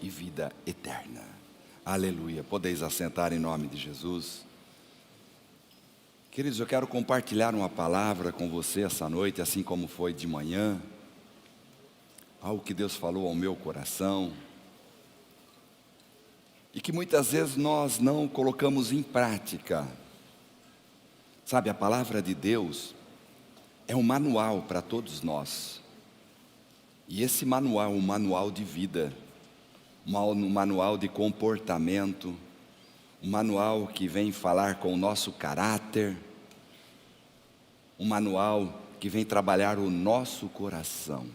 e vida eterna. Aleluia. Podeis assentar em nome de Jesus. Queridos, eu quero compartilhar uma palavra com você essa noite, assim como foi de manhã. Algo que Deus falou ao meu coração e que muitas vezes nós não colocamos em prática. Sabe, a palavra de Deus é um manual para todos nós. E esse manual é um manual de vida, um manual de comportamento, um manual que vem falar com o nosso caráter, um manual que vem trabalhar o nosso coração.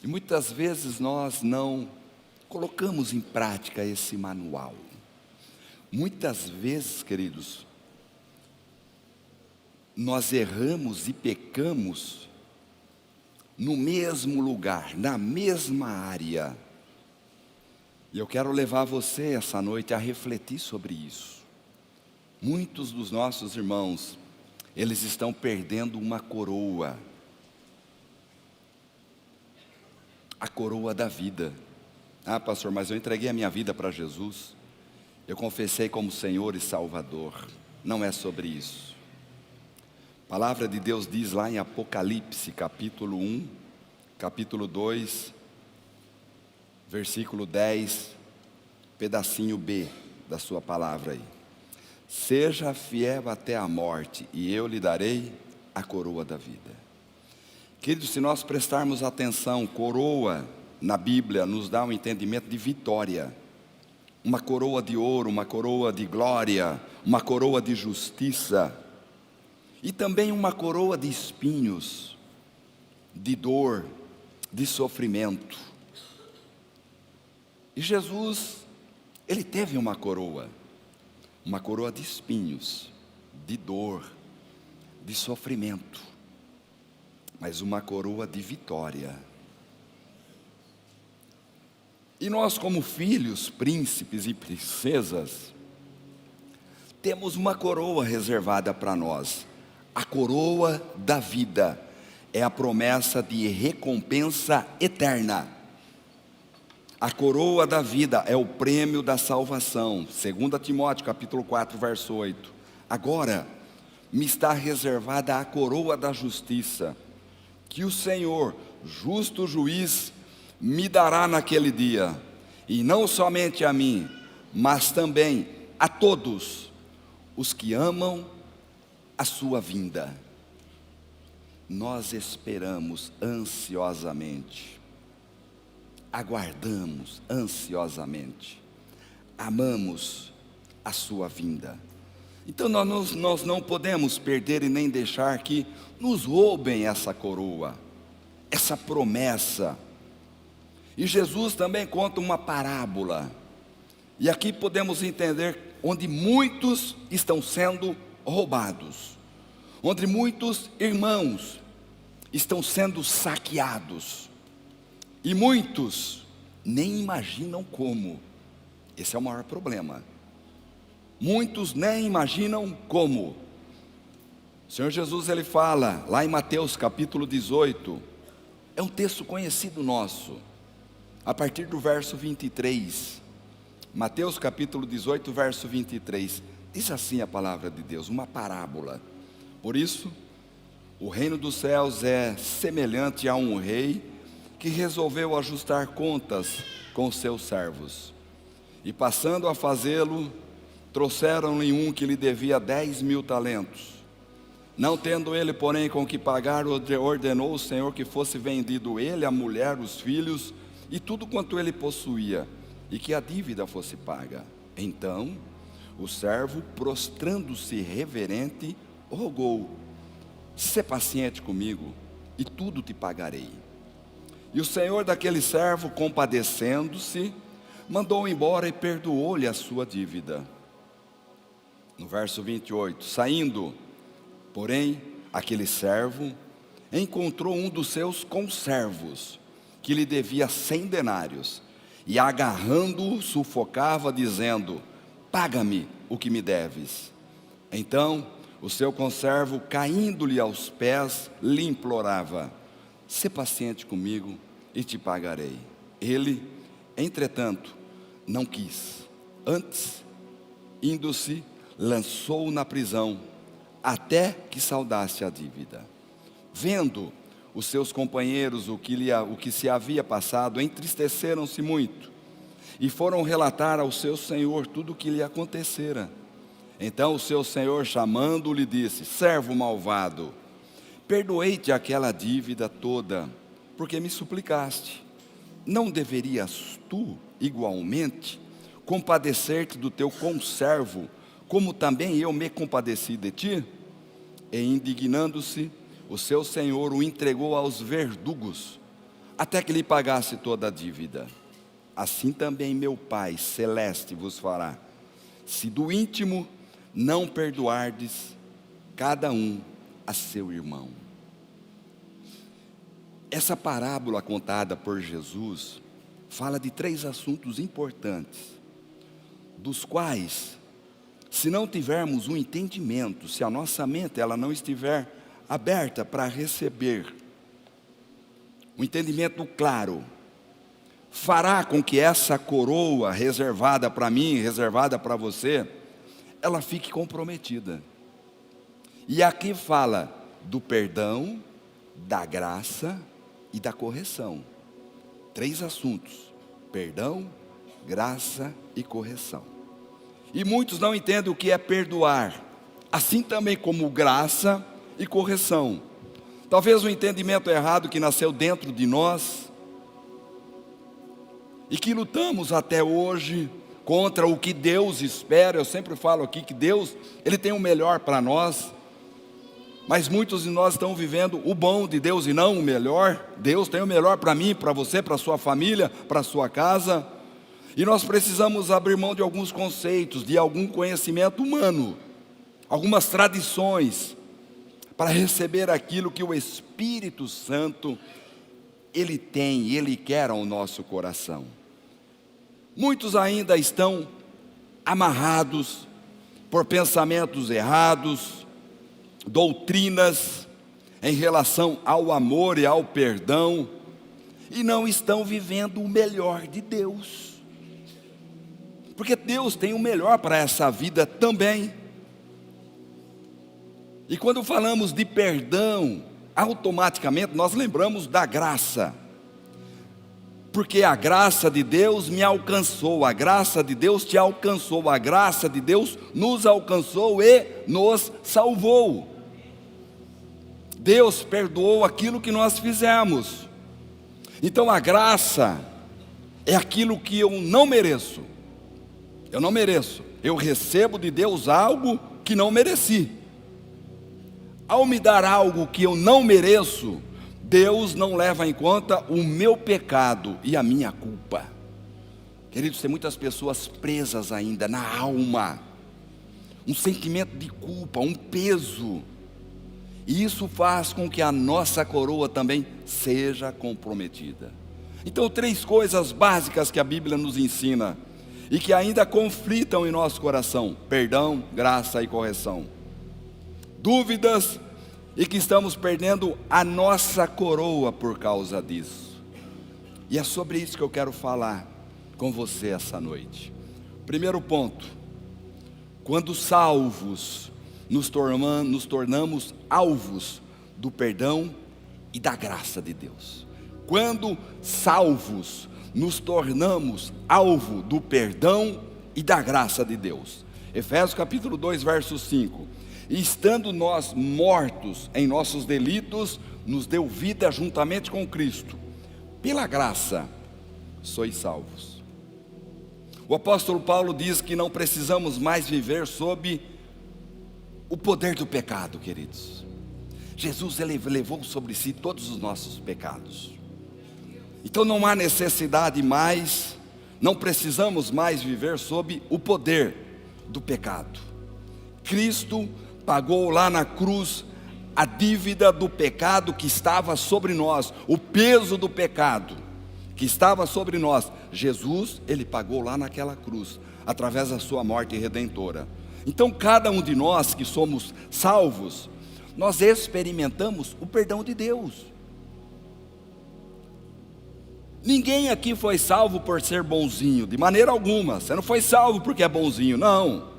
E muitas vezes nós não colocamos em prática esse manual. Muitas vezes, queridos, nós erramos e pecamos no mesmo lugar, na mesma área. E eu quero levar você essa noite a refletir sobre isso. Muitos dos nossos irmãos, eles estão perdendo uma coroa. A coroa da vida. Ah, pastor, mas eu entreguei a minha vida para Jesus. Eu confessei como Senhor e Salvador. Não é sobre isso. A palavra de Deus diz lá em Apocalipse, capítulo 1, capítulo 2, versículo 10, pedacinho B da sua palavra aí. Seja fiel até a morte, e eu lhe darei a coroa da vida. Queridos, se nós prestarmos atenção, coroa na Bíblia nos dá um entendimento de vitória. Uma coroa de ouro, uma coroa de glória, uma coroa de justiça. E também uma coroa de espinhos, de dor, de sofrimento. E Jesus, Ele teve uma coroa de espinhos, de dor, de sofrimento, mas uma coroa de vitória. E nós, como filhos, príncipes e princesas, temos uma coroa reservada para nós. A coroa da vida é a promessa de recompensa eterna. A coroa da vida é o prêmio da salvação. 2 Timóteo capítulo 4, verso 8. Agora me está reservada a coroa da justiça, que o Senhor, justo juiz, me dará naquele dia. E não somente a mim, mas também a todos os que amam a sua vinda. Nós esperamos ansiosamente, aguardamos ansiosamente, amamos a sua vinda. Então nós não podemos perder e nem deixar que nos roubem essa coroa, essa promessa. E Jesus também conta uma parábola, e aqui podemos entender onde muitos estão sendo roubados, onde muitos irmãos estão sendo saqueados, e muitos nem imaginam como. Esse é o maior problema. Muitos nem imaginam como. O Senhor Jesus, Ele fala lá em Mateus capítulo 18, é um texto conhecido nosso, a partir do verso 23, Mateus capítulo 18, verso 23, diz assim a palavra de Deus, uma parábola. Por isso, o reino dos céus é semelhante a um rei que resolveu ajustar contas com os seus servos. E passando a fazê-lo, trouxeram-lhe um que lhe devia 10.000 talentos. Não tendo ele, porém, com que pagar, ordenou o Senhor que fosse vendido ele, a mulher, os filhos e tudo quanto ele possuía, e que a dívida fosse paga. Então o servo, prostrando-se reverente, rogou: sê paciente comigo, e tudo te pagarei. E o senhor daquele servo, compadecendo-se, mandou embora e perdoou-lhe a sua dívida. No verso 28, saindo, porém, aquele servo encontrou um dos seus conservos, que lhe devia 100 denários, e agarrando-o, sufocava, dizendo: paga-me o que me deves. Então o seu conservo, caindo-lhe aos pés, lhe implorava: sê paciente comigo e te pagarei. Ele, entretanto, não quis. Antes, indo-se, lançou-o na prisão, até que saldasse a dívida. Vendo os seus companheiros o que se havia passado, entristeceram-se muito, e foram relatar ao seu senhor tudo o que lhe acontecera. Então o seu senhor, chamando-o, lhe disse: servo malvado, perdoei-te aquela dívida toda, porque me suplicaste. Não deverias tu, igualmente, compadecer-te do teu conservo, como também eu me compadeci de ti? E indignando-se, o seu senhor o entregou aos verdugos, até que lhe pagasse toda a dívida. Assim também meu Pai celeste vos fará, se do íntimo não perdoardes cada um a seu irmão. Essa parábola contada por Jesus fala de 3 assuntos importantes, dos quais, se não tivermos um entendimento, se a nossa mente ela não estiver aberta para receber um entendimento claro, fará com que essa coroa reservada para mim, reservada para você, ela fique comprometida. E aqui fala do perdão, da graça e da correção. 3 assuntos: perdão, graça e correção. E muitos não entendem o que é perdoar, assim também como graça e correção. Talvez o entendimento errado que nasceu dentro de nós e que lutamos até hoje contra o que Deus espera. Eu sempre falo aqui que Deus, Ele tem o melhor para nós, mas muitos de nós estão vivendo o bom de Deus e não o melhor. Deus tem o melhor para mim, para você, para a sua família, para a sua casa. E nós precisamos abrir mão de alguns conceitos, de algum conhecimento humano, algumas tradições, para receber aquilo que o Espírito Santo, Ele tem, Ele quer ao nosso coração. Muitos ainda estão amarrados por pensamentos errados, doutrinas em relação ao amor e ao perdão, e não estão vivendo o melhor de Deus, porque Deus tem o melhor para essa vida também. E quando falamos de perdão, automaticamente nós lembramos da graça, porque a graça de Deus me alcançou, a graça de Deus te alcançou, a graça de Deus nos alcançou e nos salvou. Deus perdoou aquilo que nós fizemos. Então a graça é aquilo que eu não mereço. Eu não mereço. Eu recebo de Deus algo que não mereci. Ao me dar algo que eu não mereço, Deus não leva em conta o meu pecado e a minha culpa. Queridos, tem muitas pessoas presas ainda na alma, um sentimento de culpa, um peso, e isso faz com que a nossa coroa também seja comprometida. Então 3 coisas básicas que a Bíblia nos ensina, e que ainda conflitam em nosso coração: perdão, graça e correção. Dúvidas, e que estamos perdendo a nossa coroa por causa disso. E é sobre isso que eu quero falar com você essa noite. Primeiro ponto: quando salvos, nos tornamos alvos do perdão e da graça de Deus. Quando salvos, nos tornamos alvo do perdão e da graça de Deus. Efésios capítulo 2, verso 5. E estando nós mortos em nossos delitos, nos deu vida juntamente com Cristo. Pela graça, sois salvos. O apóstolo Paulo diz que não precisamos mais viver sob o poder do pecado, queridos. Jesus, Ele levou sobre si todos os nossos pecados. Então não há necessidade mais, não precisamos mais viver sob o poder do pecado. Cristo pagou lá na cruz a dívida do pecado que estava sobre nós, o peso do pecado que estava sobre nós. Jesus, Ele pagou lá naquela cruz, através da sua morte redentora. Então cada um de nós que somos salvos, nós experimentamos o perdão de Deus. Ninguém aqui foi salvo por ser bonzinho, de maneira alguma. Você não foi salvo porque é bonzinho, não.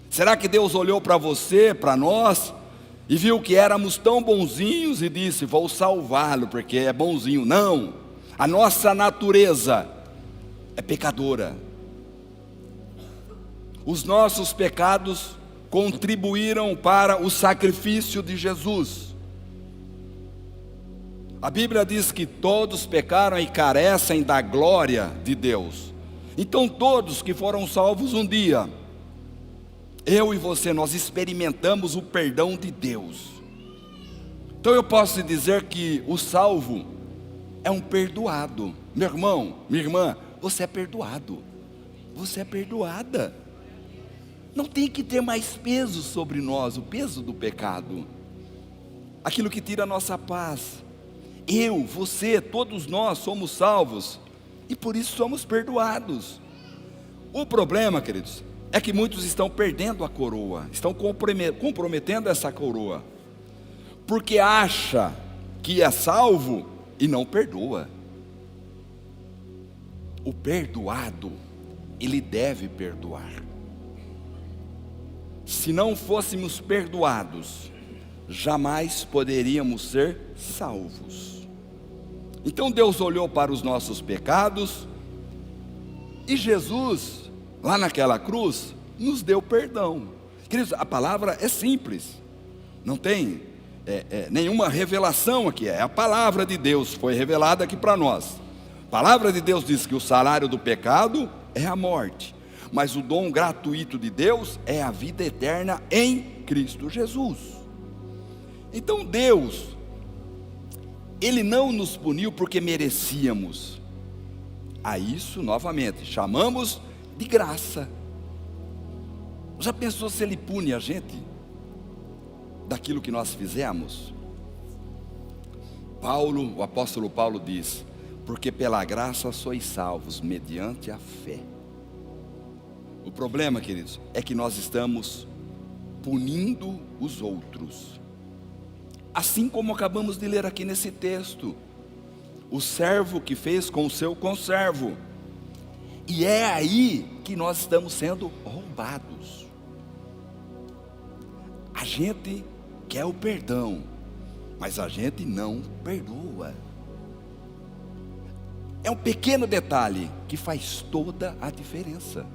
Será que Deus olhou para você, para nós, e viu que éramos tão bonzinhos e disse: vou salvá-lo porque é bonzinho? Não, a nossa natureza é pecadora. Os nossos pecados contribuíram para o sacrifício de Jesus. A Bíblia diz que todos pecaram e carecem da glória de Deus. Então todos que foram salvos um dia, eu e você, nós experimentamos o perdão de Deus. Então eu posso dizer que o salvo é um perdoado. Meu irmão, minha irmã, você é perdoado. Você é perdoada. Não tem que ter mais peso sobre nós, o peso do pecado. Aquilo que tira a nossa paz. Eu, você, todos nós somos salvos e por isso somos perdoados. O problema, queridos, é que muitos estão perdendo a coroa, estão comprometendo essa coroa, porque acha que é salvo e não perdoa. O perdoado, ele deve perdoar. Se não fôssemos perdoados, jamais poderíamos ser salvos. Então Deus olhou para os nossos pecados e Jesus, lá naquela cruz, nos deu perdão. Queridos, a palavra é simples, não tem nenhuma revelação aqui, é a palavra de Deus, foi revelada aqui para nós. A palavra de Deus diz que o salário do pecado é a morte, mas o dom gratuito de Deus é a vida eterna em Cristo Jesus. Então Deus, Ele não nos puniu porque merecíamos. A isso, novamente, chamamos de graça. Já pensou se Ele pune a gente daquilo que nós fizemos? O apóstolo Paulo diz: porque pela graça sois salvos, mediante a fé. O problema, queridos, é que nós estamos punindo os outros. Assim como acabamos de ler aqui nesse texto, o servo que fez com o seu conservo. E é aí que nós estamos sendo roubados. A gente quer o perdão, mas a gente não perdoa. É um pequeno detalhe que faz toda a diferença.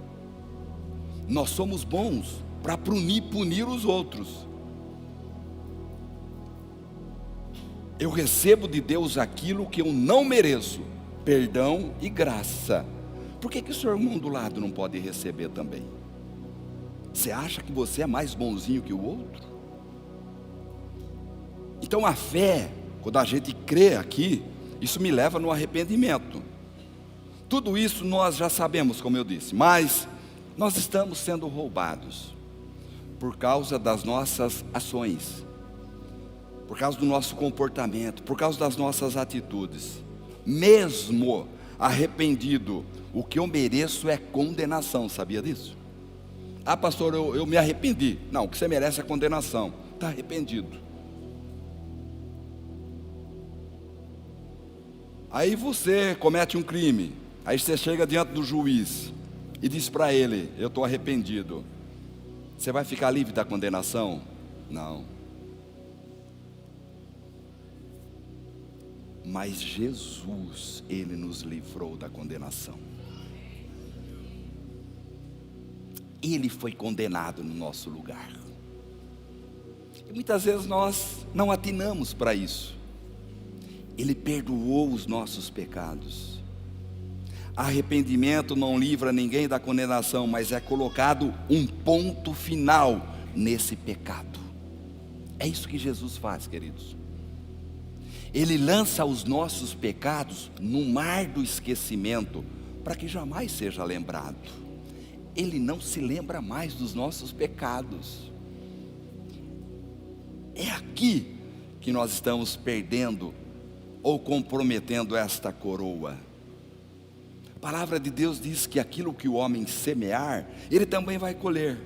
Nós somos bons para punir os outros. Eu recebo de Deus aquilo que eu não mereço, perdão e graça. Por que o seu irmão do lado não pode receber também? Você acha que você é mais bonzinho que o outro? Então a fé, quando a gente crê aqui, isso me leva no arrependimento. Tudo isso nós já sabemos, como eu disse, mas nós estamos sendo roubados por causa das nossas ações, por causa do nosso comportamento, por causa das nossas atitudes. Mesmo arrependido, o que eu mereço é condenação, sabia disso? Ah, pastor, eu me arrependi. Não, o que você merece é condenação. Está arrependido. Aí você comete um crime, aí você chega diante do juiz e diz para ele: eu estou arrependido. Você vai ficar livre da condenação? Não. Mas Jesus, Ele nos livrou da condenação. Ele foi condenado no nosso lugar. E muitas vezes nós não atinamos para isso. Ele perdoou os nossos pecados. Arrependimento não livra ninguém da condenação, mas é colocado um ponto final nesse pecado. É isso que Jesus faz, queridos. Ele lança os nossos pecados no mar do esquecimento, para que jamais seja lembrado. Ele não se lembra mais dos nossos pecados. É aqui que nós estamos perdendo ou comprometendo esta coroa. A palavra de Deus diz que aquilo que o homem semear, ele também vai colher.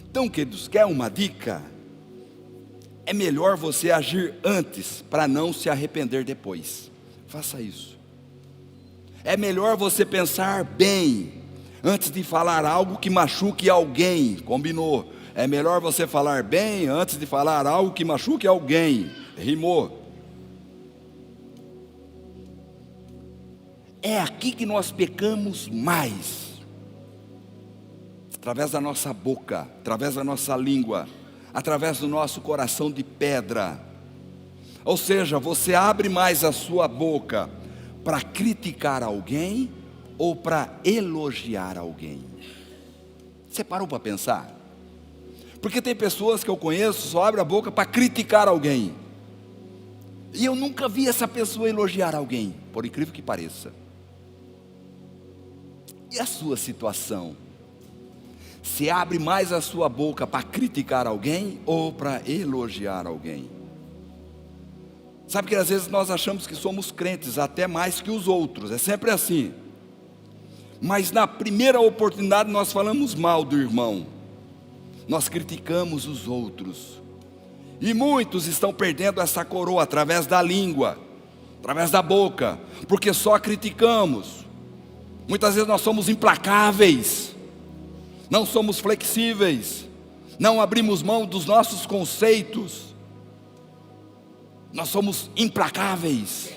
Então, queridos, quer uma dica? É melhor você agir antes, para não se arrepender depois. Faça isso. É melhor você pensar bem antes de falar algo que machuque alguém. Combinou? É melhor você falar bem antes de falar algo que machuque alguém. Rimou. É aqui que nós pecamos mais. Através da nossa boca, através da nossa língua, através do nosso coração de pedra. Ou seja, você abre mais a sua boca para criticar alguém ou para elogiar alguém? Você parou para pensar? Porque tem pessoas que eu conheço só abrem a boca para criticar alguém. E eu nunca vi essa pessoa elogiar alguém, por incrível que pareça. E a sua situação? Você abre mais a sua boca para criticar alguém ou para elogiar alguém? Sabe que às vezes nós achamos que somos crentes até mais que os outros, é sempre assim. Mas na primeira oportunidade nós falamos mal do irmão, nós criticamos os outros. E muitos estão perdendo essa coroa através da língua, através da boca, porque só criticamos. Muitas vezes nós somos implacáveis, não somos flexíveis, não abrimos mão dos nossos conceitos. Nós somos implacáveis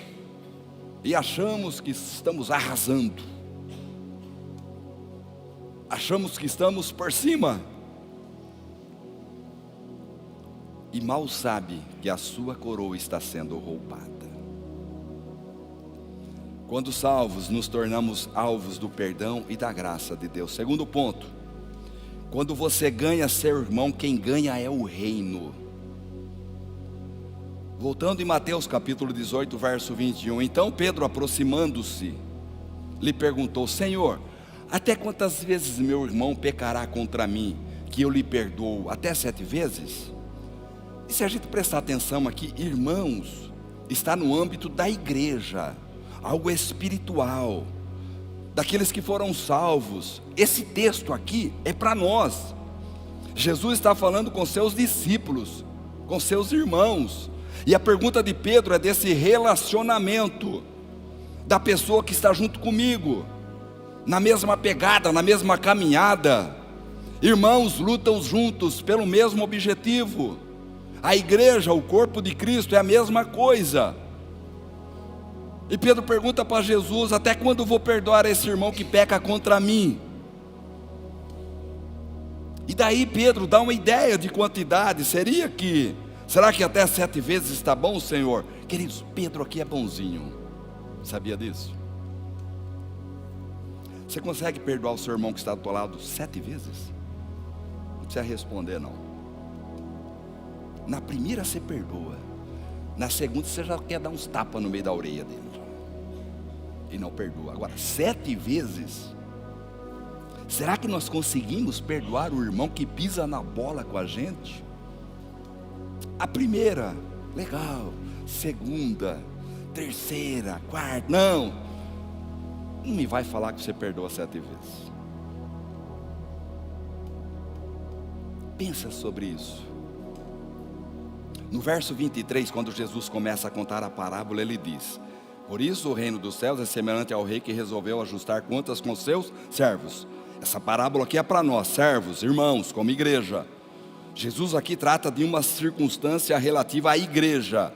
e achamos que estamos arrasando, achamos que estamos por cima, e mal sabe que a sua coroa está sendo roubada. Quando salvos, nos tornamos alvos do perdão e da graça de Deus. Segundo ponto, quando você ganha seu irmão, quem ganha é o reino. Voltando em Mateus capítulo 18, verso 21. Então Pedro, aproximando-se, lhe perguntou: Senhor, até quantas vezes meu irmão pecará contra mim, que eu lhe perdoo? Até 7 vezes? E se a gente prestar atenção aqui, irmãos, está no âmbito da igreja, algo espiritual, daqueles que foram salvos. Esse texto aqui é para nós. Jesus está falando com seus discípulos, com seus irmãos. E a pergunta de Pedro é desse relacionamento, da pessoa que está junto comigo, na mesma pegada, na mesma caminhada. Irmãos lutam juntos pelo mesmo objetivo. A igreja, o corpo de Cristo, é a mesma coisa. E Pedro pergunta para Jesus: até quando vou perdoar esse irmão que peca contra mim? E daí Pedro dá uma ideia de quantidade. Será que até 7 vezes está bom, Senhor? Queridos, Pedro aqui é bonzinho. Sabia disso? Você consegue perdoar o seu irmão que está do teu lado 7 vezes? Não precisa responder não. Na primeira você perdoa, na segunda você já quer dar uns tapas no meio da orelha dele e não perdoa. Agora 7 vezes, será que nós conseguimos perdoar o irmão que pisa na bola com a gente? A primeira, legal. Segunda, terceira, quarta, não me vai falar que você perdoa 7 vezes. Pensa sobre isso. No verso 23, quando Jesus começa a contar a parábola, ele diz: por isso o reino dos céus é semelhante ao rei que resolveu ajustar contas com seus servos. Essa parábola aqui é para nós, servos, irmãos, como igreja. Jesus aqui trata de uma circunstância relativa à igreja.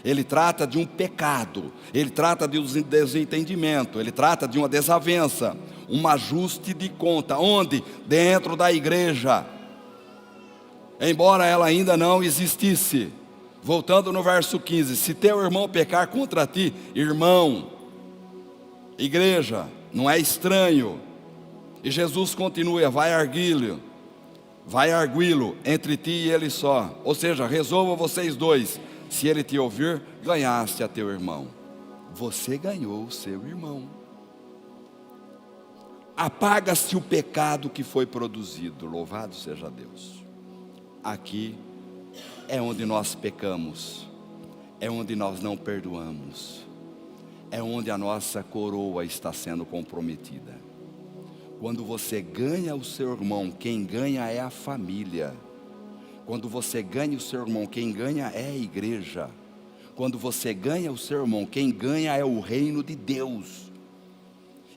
Ele trata de um pecado, ele trata de um desentendimento, ele trata de uma desavença, um ajuste de conta. Onde? Dentro da igreja, embora ela ainda não existisse. Voltando no verso 15: se teu irmão pecar contra ti, irmão, igreja, não é estranho. E Jesus continua: vai arguí-lo entre ti e ele só. Ou seja, resolva vocês dois. Se ele te ouvir, ganhaste a teu irmão. Você ganhou o seu irmão. Apaga-se o pecado que foi produzido. Louvado seja Deus. Aqui é onde nós pecamos, é onde nós não perdoamos, é onde a nossa coroa está sendo comprometida. Quando você ganha o seu irmão, quem ganha é a família. Quando você ganha o seu irmão, quem ganha é a igreja. quando você ganha o seu irmão, quem ganha é o reino de Deus.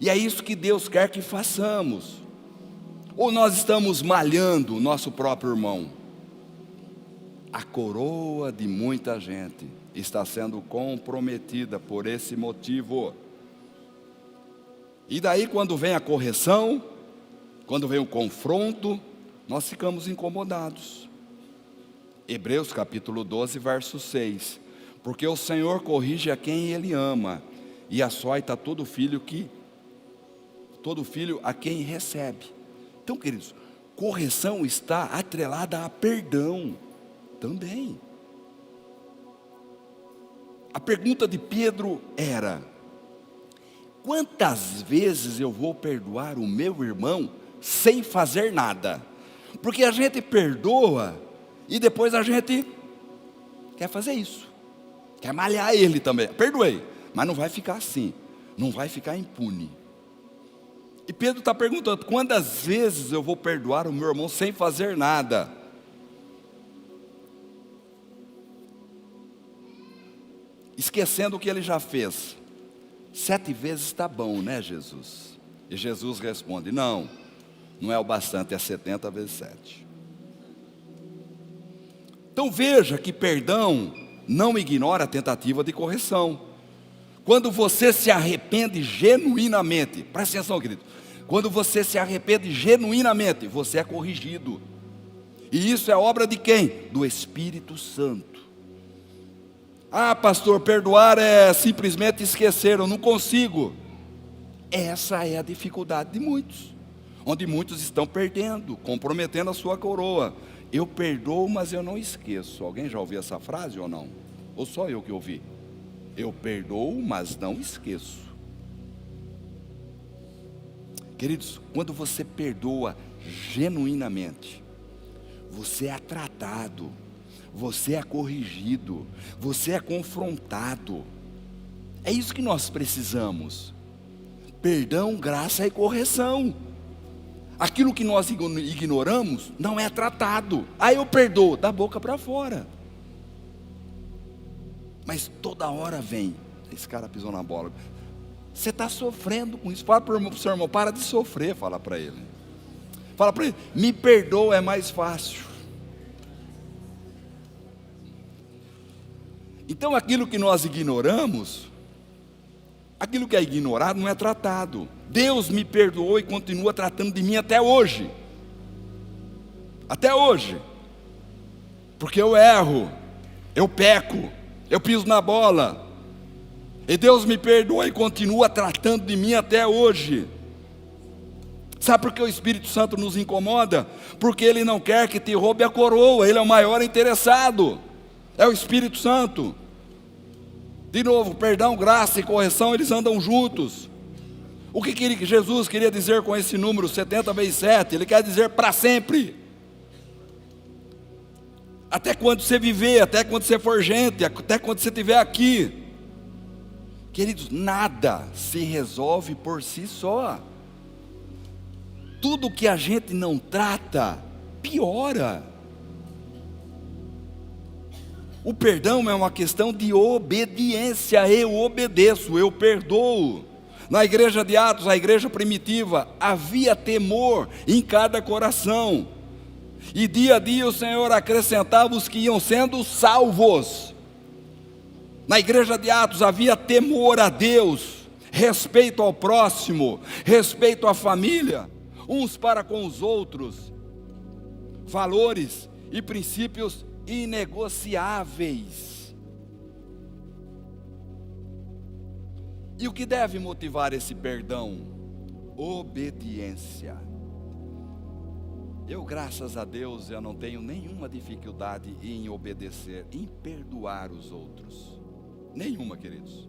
E é isso que Deus quer que façamos. Ou nós estamos malhando o nosso próprio irmão? A coroa de muita gente está sendo comprometida por esse motivo. E daí, quando vem a correção, quando vem o confronto, nós ficamos incomodados. Hebreus capítulo 12, verso 6. Porque o Senhor corrige a quem Ele ama, e açoita todo filho a quem recebe. Então, queridos, correção está atrelada a perdão também. A pergunta de Pedro era: quantas vezes eu vou perdoar o meu irmão sem fazer nada? Porque a gente perdoa e depois a gente quer fazer isso, quer malhar ele também. Perdoei, mas não vai ficar assim, não vai ficar impune. E Pedro está perguntando: quantas vezes eu vou perdoar o meu irmão sem fazer nada? Esquecendo o que ele já fez. 7 vezes está bom, né, Jesus? E Jesus responde: não é o bastante, é 70 vezes 7. Então veja que perdão não ignora a tentativa de correção. Quando você se arrepende genuinamente, presta atenção, querido, quando você se arrepende genuinamente, você é corrigido. E isso é obra de quem? Do Espírito Santo. Ah, pastor, perdoar é simplesmente esquecer, eu não consigo. Essa é a dificuldade de muitos, onde muitos estão perdendo, comprometendo a sua coroa. Eu perdoo, mas eu não esqueço. Alguém já ouviu essa frase ou não? Ou só eu que ouvi? Eu perdoo, mas não esqueço. Queridos, quando você perdoa genuinamente, você é tratado, você é corrigido, você é confrontado. É isso que nós precisamos. Perdão, graça e correção. Aquilo que nós ignoramos não é tratado. Aí eu perdoo, da boca para fora. Mas toda hora vem: esse cara pisou na bola. Você está sofrendo com isso. Fala para o seu irmão: para de sofrer. Fala para ele. Fala para ele: me perdoa, é mais fácil. Então aquilo que nós ignoramos, aquilo que é ignorado não é tratado. Deus me perdoou e continua tratando de mim até hoje. Até hoje. Porque eu erro, eu peco, eu piso na bola. E Deus me perdoa e continua tratando de mim até hoje. Sabe por que o Espírito Santo nos incomoda? Porque Ele não quer que te roube a coroa. Ele é o maior interessado. É o Espírito Santo. De novo, perdão, graça e correção, eles andam juntos. O que Jesus queria dizer com esse número 70 vezes 7? Ele quer dizer para sempre. Até quando você viver, até quando você for gente, até quando você estiver aqui. Queridos, nada se resolve por si só. Tudo que a gente não trata, piora. O perdão é uma questão de obediência. Eu obedeço, eu perdoo. Na igreja de Atos, a igreja primitiva, havia temor em cada coração. E dia a dia o Senhor acrescentava os que iam sendo salvos. Na igreja de Atos havia temor a Deus, respeito ao próximo, respeito à família, uns para com os outros, valores e princípios inegociáveis. E o que deve motivar esse perdão? Obediência. Eu, graças a Deus, eu não tenho nenhuma dificuldade em obedecer, em perdoar os outros. Nenhuma, queridos.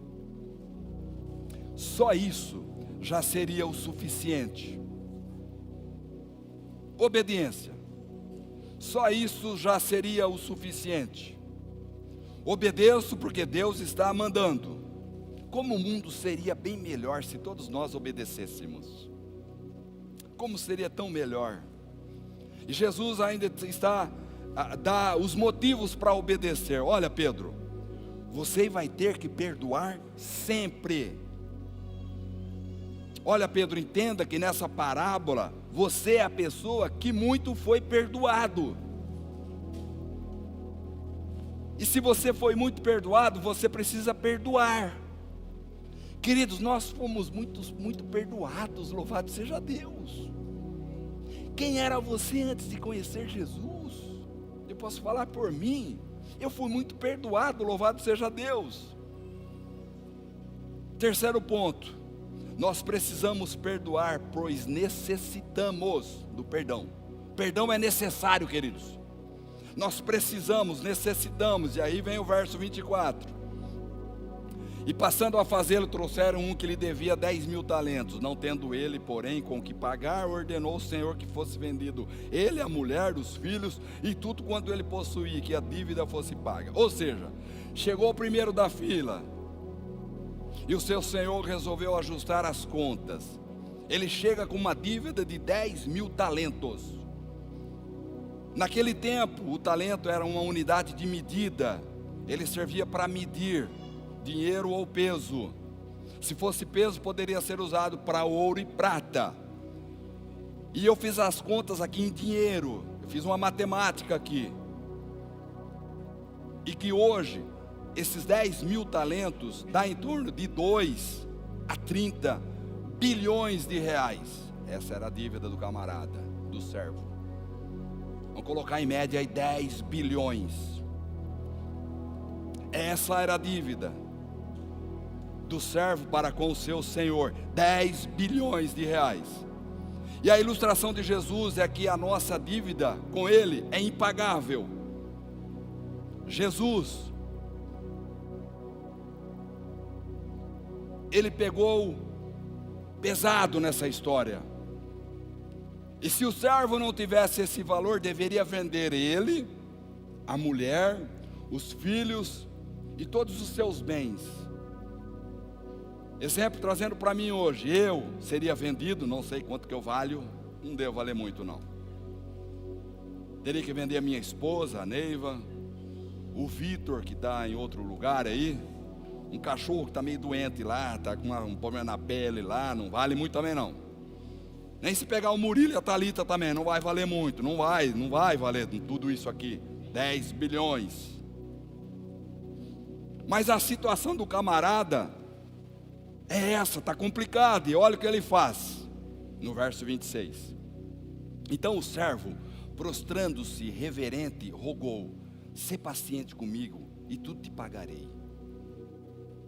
Só isso já seria o suficiente. Obediência. Só isso já seria o suficiente. Obedeço porque Deus está mandando. Como o mundo seria bem melhor se todos nós obedecêssemos. Como seria tão melhor. E Jesus ainda está a dar os motivos para obedecer. Olha, Pedro, Você vai ter que perdoar sempre. Olha, Pedro, entenda que nessa parábola, você é a pessoa que muito foi perdoado. E se você foi muito perdoado, você precisa perdoar. Queridos, nós fomos muito perdoados, louvado seja Deus. Quem era você antes de conhecer Jesus? Eu posso falar por mim. Eu fui muito perdoado, louvado seja Deus. Terceiro ponto, nós precisamos perdoar, pois necessitamos do perdão. Perdão é necessário, queridos. Nós precisamos, necessitamos, e aí vem o verso 24. E passando a fazê-lo, trouxeram um que lhe devia 10.000 talentos. Não tendo ele, porém, com que pagar, ordenou o Senhor que fosse vendido ele, a mulher, os filhos e tudo quanto ele possuía, que a dívida fosse paga. Ou seja, chegou o primeiro da fila, e o seu senhor resolveu ajustar as contas. Ele chega com uma dívida de 10.000 talentos. Naquele tempo, o talento era uma unidade de medida. Ele servia para medir dinheiro ou peso. Se fosse peso, poderia ser usado para ouro e prata. E eu fiz as contas aqui em dinheiro. Eu fiz uma matemática aqui. E que hoje, esses 10.000 talentos dá em torno de 2 a 30 bilhões de reais. Essa era a dívida do camarada, do servo. Vamos colocar em média aí 10 bilhões. Essa era a dívida do servo para com o seu senhor, 10 bilhões de reais. E a ilustração de Jesus é que a nossa dívida com ele é impagável. Jesus, ele pegou pesado nessa história. E se o servo não tivesse esse valor, deveria vender ele, a mulher, os filhos e todos os seus bens. Exemplo trazendo para mim hoje, eu seria vendido, não sei quanto que eu valho, não devo valer muito não. Teria que vender a minha esposa, a Neiva, o Vitor que está em outro lugar aí, um cachorro que está meio doente lá, está com um problema na pele lá, não vale muito também não. Nem se pegar o Murilo e a Thalita também, não vai valer muito, não vai valer tudo isso aqui, 10 bilhões. Mas a situação do camarada é essa, está complicada, e olha o que ele faz, no verso 26. Então o servo, prostrando-se reverente, rogou: sê paciente comigo, e tudo te pagarei.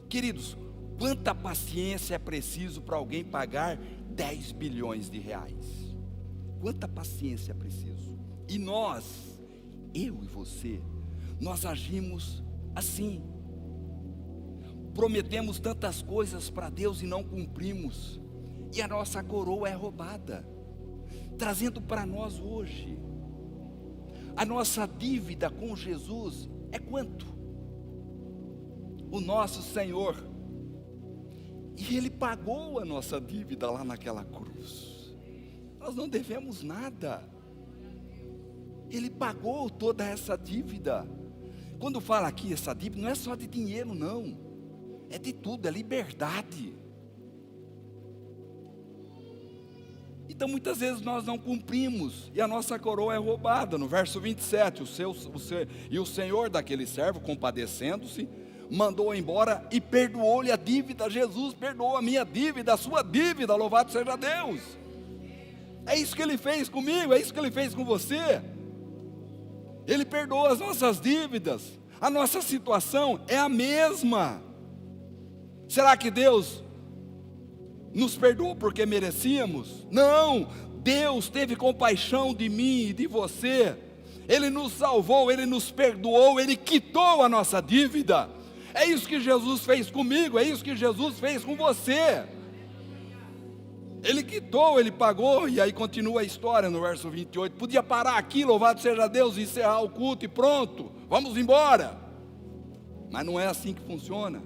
Queridos, quanta paciência é preciso para alguém pagar 10 bilhões de reais? Quanta paciência é preciso? E nós, eu e você, nós agimos assim. Prometemos tantas coisas para Deus e não cumprimos, e a nossa coroa é roubada, trazendo para nós hoje, a nossa dívida com Jesus é quanto? O nosso Senhor, e Ele pagou a nossa dívida lá naquela cruz, nós não devemos nada, Ele pagou toda essa dívida. Quando fala aqui essa dívida, não é só de dinheiro não, é de tudo, é liberdade. Então muitas vezes nós não cumprimos, e a nossa coroa é roubada. No verso 27, o senhor daquele servo, compadecendo-se, mandou embora e perdoou-lhe a dívida. Jesus perdoou a minha dívida, a sua dívida, louvado seja Deus. É isso que Ele fez comigo, é isso que Ele fez com você. Ele perdoou as nossas dívidas, a nossa situação é a mesma. Será que Deus nos perdoou porque merecíamos? Não, Deus teve compaixão de mim e de você. Ele nos salvou, Ele nos perdoou, Ele quitou a nossa dívida. É isso que Jesus fez comigo, é isso que Jesus fez com você. Ele quitou, Ele pagou, e aí continua a história no verso 28. Podia parar aqui, louvado seja Deus, encerrar o culto e pronto, vamos embora. Mas não é assim que funciona.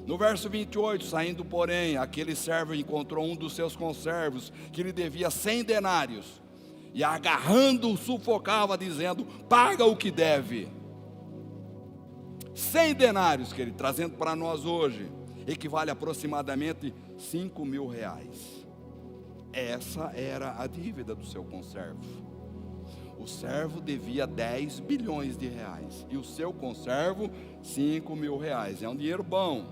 No verso 28, saindo porém, aquele servo encontrou um dos seus conservos, que lhe devia 100 denários, e agarrando-o sufocava, dizendo: paga o que deve. 100 denários, querido, trazendo para nós hoje, equivale a aproximadamente 5 mil reais. Essa era a dívida do seu conservo. O servo devia 10 bilhões de reais, e o seu conservo 5 mil reais. É um dinheiro bom,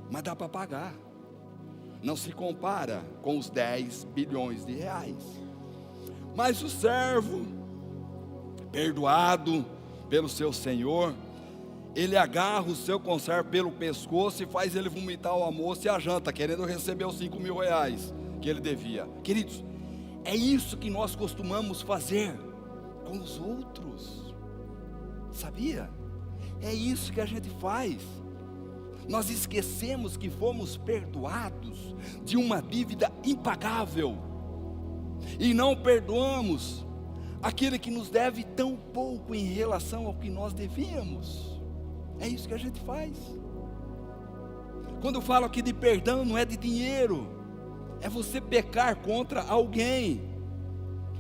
mas dá para pagar. Não se compara com os 10 bilhões de reais. Mas o servo, perdoado pelo seu senhor, ele agarra o seu conservo pelo pescoço e faz ele vomitar o almoço e a janta, querendo receber os 5 mil reais que ele devia. Queridos, é isso que nós costumamos fazer com os outros, sabia? É isso que a gente faz. Nós esquecemos que fomos perdoados de uma dívida impagável e não perdoamos aquele que nos deve tão pouco em relação ao que nós devíamos. É isso que a gente faz. Quando eu falo aqui de perdão, não é de dinheiro, é você pecar contra alguém,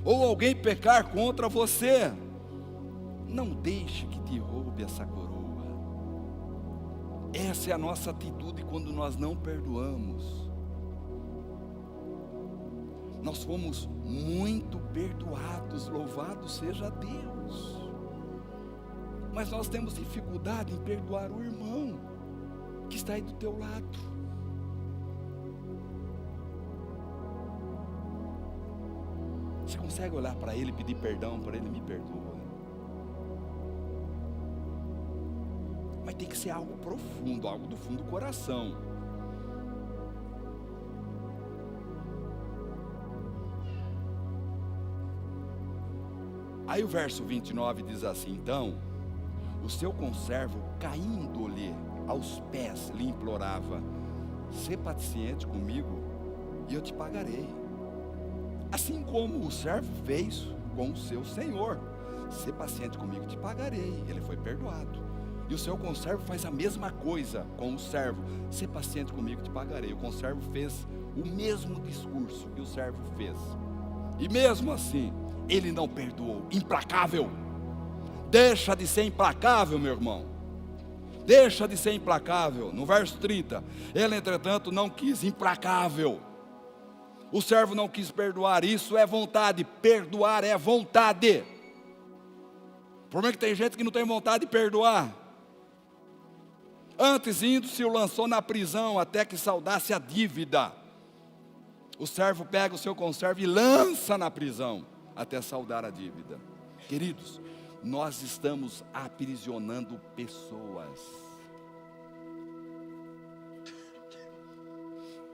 ou alguém pecar contra você. Não deixe que te roube essa coroa. Essa é a nossa atitude quando nós não perdoamos. Nós fomos muito perdoados, louvado seja Deus. Mas nós temos dificuldade em perdoar o irmão que está aí do teu lado. Você consegue olhar para ele e pedir perdão para ele? Me perdoa. Mas tem que ser algo profundo, algo do fundo do coração. Aí o verso 29 diz assim: então, o seu conservo, caindo-lhe aos pés, lhe implorava: sê paciente comigo e eu te pagarei. Assim como o servo fez com o seu senhor: sê paciente comigo e te pagarei. Ele foi perdoado. E o seu conservo faz a mesma coisa com o servo: sê paciente comigo e te pagarei. O conservo fez o mesmo discurso que o servo fez, e mesmo assim ele não perdoou. Implacável. Deixa de ser implacável, meu irmão. Deixa de ser implacável. No verso 30, ele entretanto não quis. Implacável. O servo não quis perdoar. Isso é vontade. Perdoar é vontade. O problema é que tem gente que não tem vontade de perdoar. Antes, indo, se o lançou na prisão até que saudasse a dívida. O servo pega o seu conservo e lança na prisão até saldar a dívida. Queridos, nós estamos aprisionando pessoas.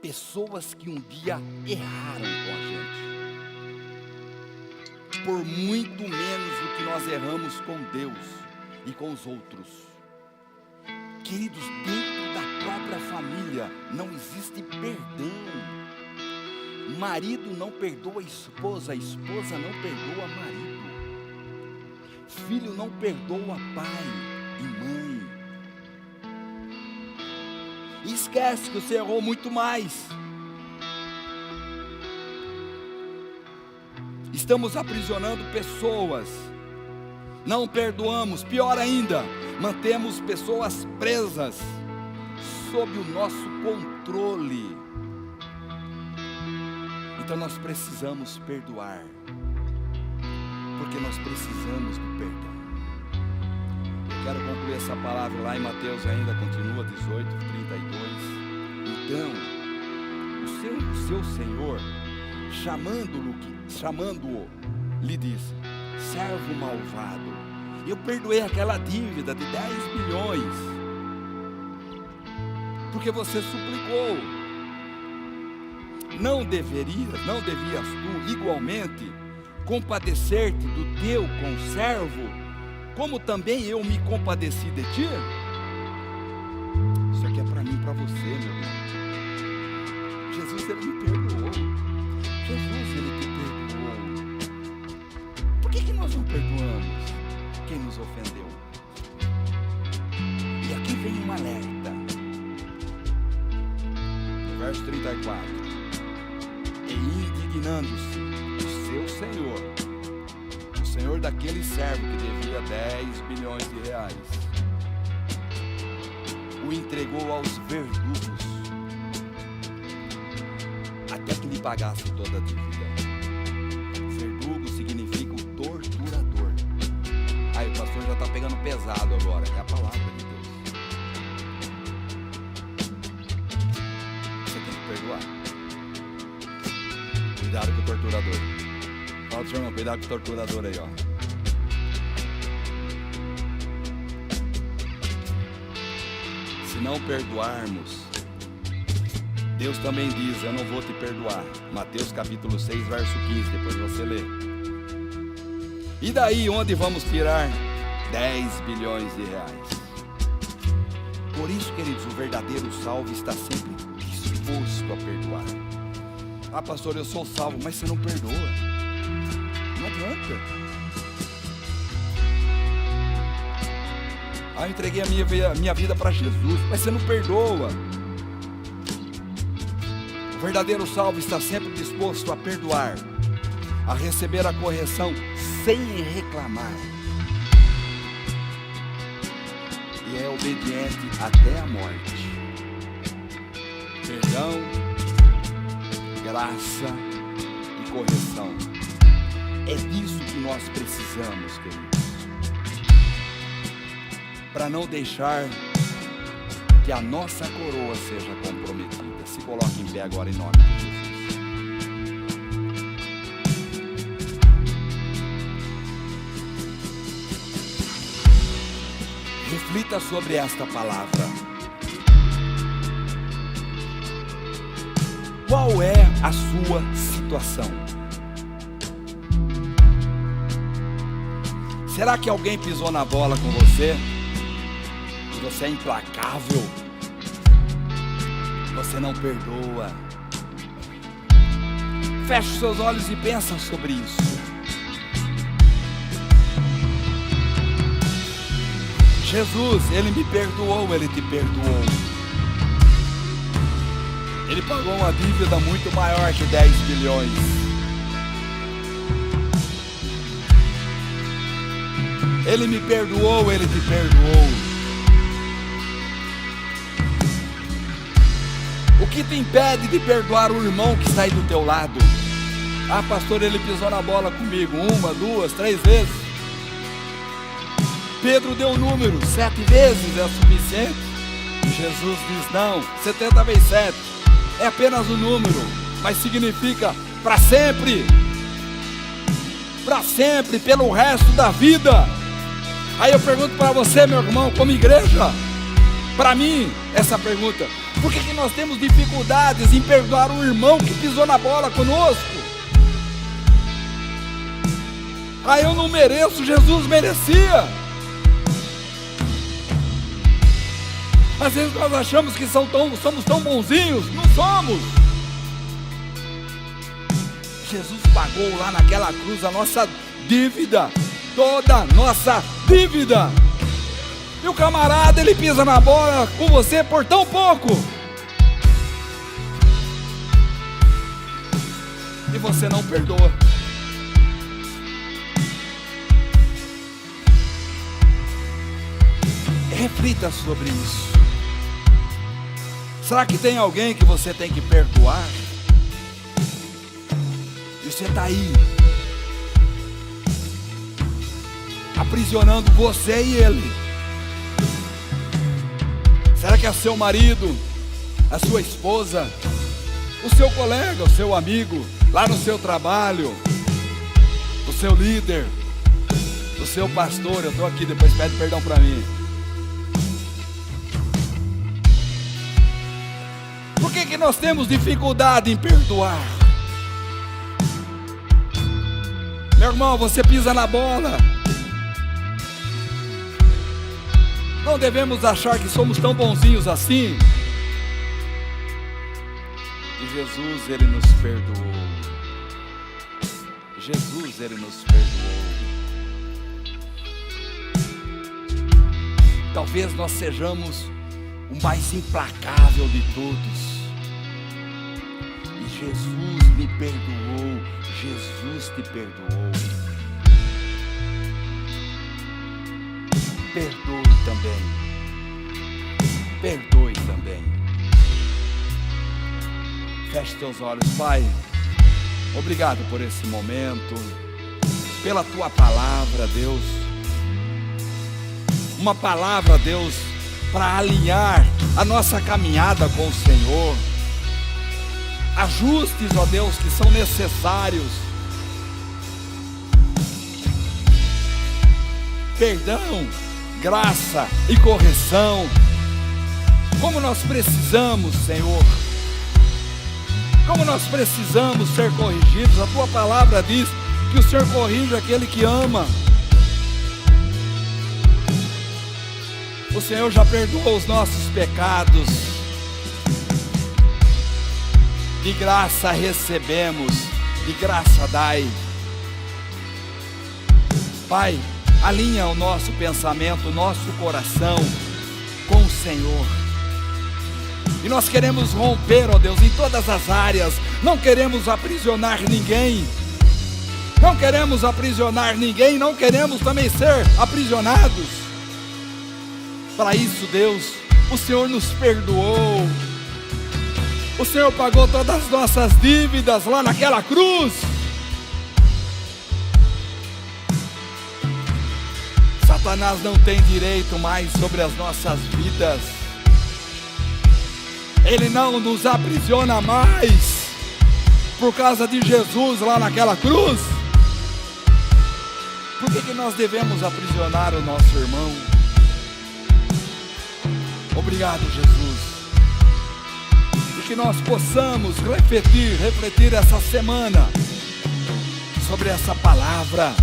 Pessoas que um dia erraram com a gente, por muito menos do que nós erramos com Deus e com os outros. Queridos, dentro da própria família não existe perdão. Marido não perdoa a esposa não perdoa marido. Filho não perdoa pai e mãe. E esquece que você errou muito mais. Estamos aprisionando pessoas. Não perdoamos, pior ainda, mantemos pessoas presas sob o nosso controle. Então nós precisamos perdoar, porque nós precisamos do perdão. Eu quero concluir essa palavra lá em Mateus ainda, continua 18:32. Então, o seu Senhor, chamando-o, lhe disse: servo malvado, eu perdoei aquela dívida de 10 bilhões, porque você suplicou. Não devias tu igualmente compadecer-te do teu conservo, como também eu me compadeci de ti? Isso aqui é para mim e para você, meu irmão. Jesus, ele me perdoou. Jesus, ele te perdoou. Por que nós não perdoamos quem nos ofendeu? E aqui vem um alerta. No verso 34. E indignando-se o seu senhor, o senhor daquele servo que devia 10 bilhões de reais, o entregou aos verdugos, até que lhe pagasse toda a dívida. Verdugo significa o torturador. Aí o pastor já está pegando pesado agora, é a palavra de Deus. Você tem que perdoar. Cuidado com o torturador. Fala pro seu irmão, cuidado com o torturador aí, ó. Se não perdoarmos, Deus também diz, eu não vou te perdoar. Mateus capítulo 6, verso 15, depois você lê. E daí onde vamos tirar 10 bilhões de reais? Por isso, queridos, o verdadeiro salvo está sempre disposto a perdoar. Ah, pastor, eu sou salvo, mas você não perdoa. Não adianta. Ah, eu entreguei a minha vida para Jesus, mas você não perdoa. O verdadeiro salvo está sempre disposto a perdoar, a receber a correção sem reclamar. E é obediente até a morte. Perdão, graça e correção. É disso que nós precisamos, queridos. Para não deixar que a nossa coroa seja comprometida. Se coloque em pé agora em nome de Jesus. Reflita sobre esta palavra. Qual é a sua situação? Será que alguém pisou na bola com você? Você é implacável, você não perdoa. Feche os seus olhos e pensa sobre isso. Jesus, Ele me perdoou, Ele te perdoou. Ele pagou uma dívida muito maior que 10 bilhões. Ele me perdoou, Ele te perdoou. O que te impede de perdoar o irmão que está aí do teu lado? Ah, pastor, ele pisou na bola comigo 1, 2, 3 vezes. Pedro deu o número, 7 vezes é suficiente? E Jesus diz, não, 70 vezes 7 é apenas um número, mas significa para sempre, pelo resto da vida. Aí eu pergunto para você, meu irmão, como igreja, para mim, essa pergunta: por que nós temos dificuldades em perdoar o irmão que pisou na bola conosco? Ah, eu não mereço, Jesus merecia. Às vezes nós achamos que somos tão bonzinhos, não somos. Jesus pagou lá naquela cruz a nossa dívida, toda a nossa dívida. E o camarada, ele pisa na bola com você por tão pouco. E você não perdoa. Reflita sobre isso. Será que tem alguém que você tem que perdoar? E você está aí, aprisionando você e ele. Será que é seu marido, a sua esposa, o seu colega, o seu amigo, lá no seu trabalho, o seu líder, o seu pastor? Eu estou aqui, depois pede perdão para mim. Por que nós temos dificuldade em perdoar? Meu irmão, você pisa na bola. Não devemos achar que somos tão bonzinhos assim. E Jesus, Ele nos perdoou. Jesus, Ele nos perdoou. Talvez nós sejamos o mais implacável de todos. E Jesus me perdoou. Jesus te perdoou. Perdoe também. perdoe também. Feche teus olhos, Pai. Obrigado por esse momento, pela Tua palavra, Deus. Uma palavra, Deus, para alinhar a nossa caminhada com o Senhor. Ajustes, ó Deus, que são necessários. Perdão, graça e correção. Como nós precisamos, Senhor. Como nós precisamos ser corrigidos. A Tua palavra diz que o Senhor corrige aquele que ama. O Senhor já perdoou os nossos pecados. De graça recebemos, de graça dai. Pai, alinha o nosso pensamento, o nosso coração com o Senhor. E nós queremos romper, ó Deus, em todas as áreas. Não queremos aprisionar ninguém. Não queremos aprisionar ninguém. Não queremos também ser aprisionados. Para isso, Deus, o Senhor nos perdoou. O Senhor pagou todas as nossas dívidas lá naquela cruz. Satanás não tem direito mais sobre as nossas vidas. Ele não nos aprisiona mais por causa de Jesus lá naquela cruz. Por que nós devemos aprisionar o nosso irmão? Obrigado, Jesus. E que nós possamos refletir essa semana sobre essa palavra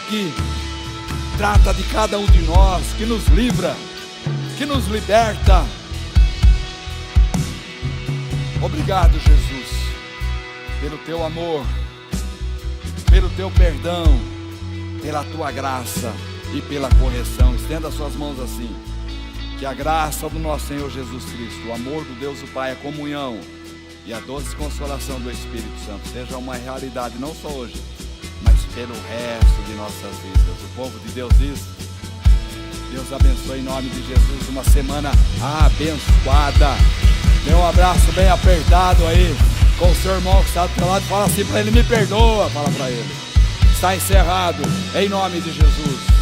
que trata de cada um de nós, que nos livra, que nos liberta. Obrigado, Jesus, pelo Teu amor, pelo Teu perdão, pela Tua graça e pela correção. Estenda suas mãos assim. Que a graça do nosso Senhor Jesus Cristo, o amor do Deus o Pai, a comunhão e a doce consolação do Espírito Santo seja uma realidade não só hoje, mas pelo resto de nossas vidas. O povo de Deus diz: Deus abençoe em nome de Jesus, uma semana abençoada. Dê um abraço bem apertado aí com o seu irmão que está do teu lado. Fala assim para ele: me perdoa. Fala para ele. Está encerrado em nome de Jesus.